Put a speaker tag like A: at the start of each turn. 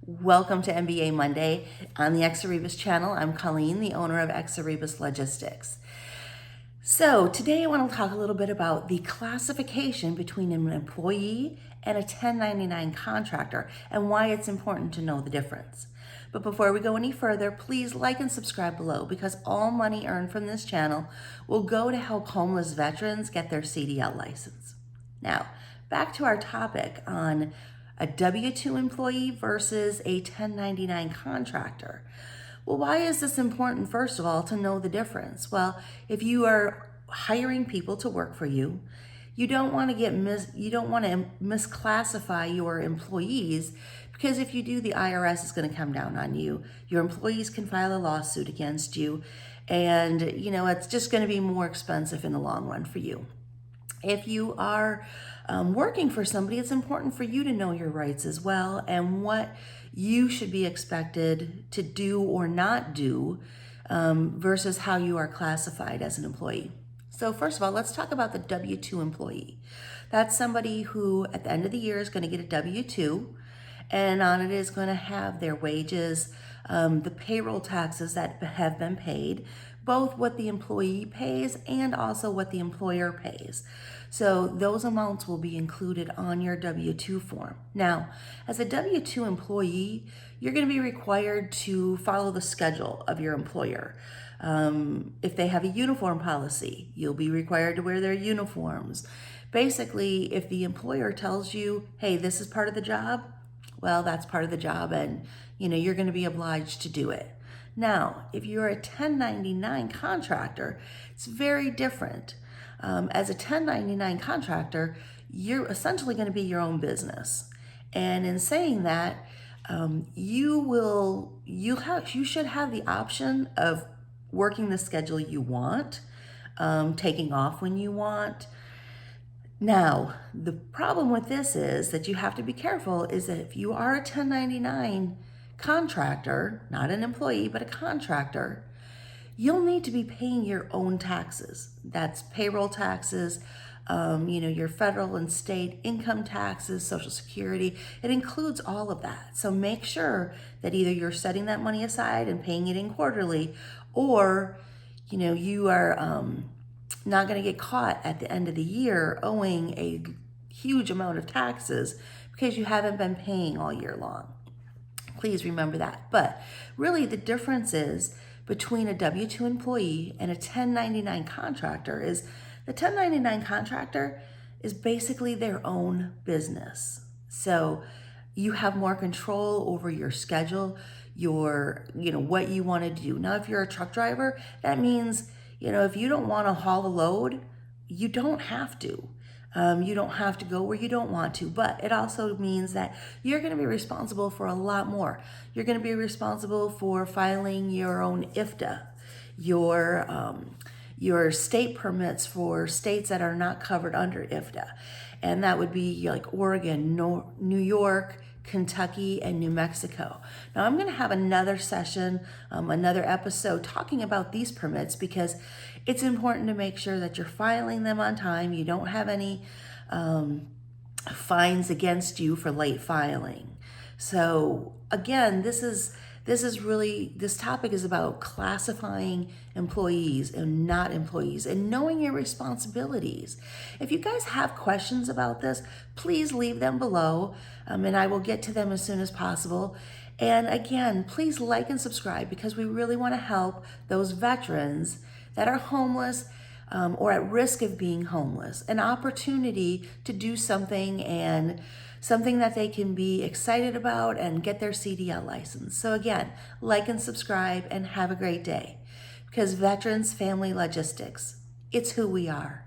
A: Welcome to MBA Monday on the Exarebus channel. I'm Colleen, the owner of Exarebus Logistics. So today I want to talk a little bit about the classification between an employee and a 1099 contractor and why it's important to know the difference. But before we go any further, please like and subscribe below because all money earned from this channel will go to help homeless veterans get their CDL license. Now, back to our topic on a W-2 employee versus a 1099 contractor. Well, why is this important, first of all, to know the difference? Well, if you are hiring people to work for you, you don't want to misclassify your employees, because if you do, the IRS is going to come down on you. Your employees can file a lawsuit against you, and it's just going to be more expensive in the long run for you. If you are working for somebody, it's important for you to know your rights as well and what you should be expected to do or not do versus how you are classified as an employee. So first of all, let's talk about the W-2 employee. That's somebody who at the end of the year is going to get a W-2, and on it is going to have their wages, the payroll taxes that have been paid, both what the employee pays and also what the employer pays. So those amounts will be included on your W-2 form. Now, as a W-2 employee, you're going to be required to follow the schedule of your employer. If they have a uniform policy, you'll be required to wear their uniforms. Basically, if the employer tells you, hey, this is part of the job, well, that's part of the job, and you're going to be obliged to do it. Now, if you're a 1099 contractor, it's very different. As a 1099 contractor, you're essentially going to be your own business. And in saying that, you should have the option of working the schedule you want, taking off when you want. Now, the problem with this is that you have to be careful is that if you are a 1099 contractor, not an employee, but a contractor, you'll need to be paying your own taxes. That's payroll taxes, your federal and state income taxes, Social Security. It includes all of that. So make sure that either you're setting that money aside and paying it in quarterly, or you are not going to get caught at the end of the year owing a huge amount of taxes because you haven't been paying all year long. Please remember that. But really the difference is between a W-2 employee and a 1099 contractor is the 1099 contractor is basically their own business. So you have more control over your schedule, what you want to do. Now, if you're a truck driver, that means, if you don't want to haul a load, you don't have to. You don't have to go where you don't want to, but it also means that you're going to be responsible for a lot more. You're going to be responsible for filing your own IFTA, your state permits for states that are not covered under IFTA. And that would be like Oregon, New York, Kentucky, and New Mexico. Now I'm going to have another session, another episode talking about these permits because it's important to make sure that you're filing them on time. You don't have any fines against you for late filing. So again, this topic is about classifying employees and not employees and knowing your responsibilities. If you guys have questions about this, please leave them below and I will get to them as soon as possible. And again, please like and subscribe because we really want to help those veterans that are homeless or at risk of being homeless, an opportunity to do something and something that they can be excited about and get their CDL license. So again, like and subscribe and have a great day because Veterans Family Logistics, it's who we are.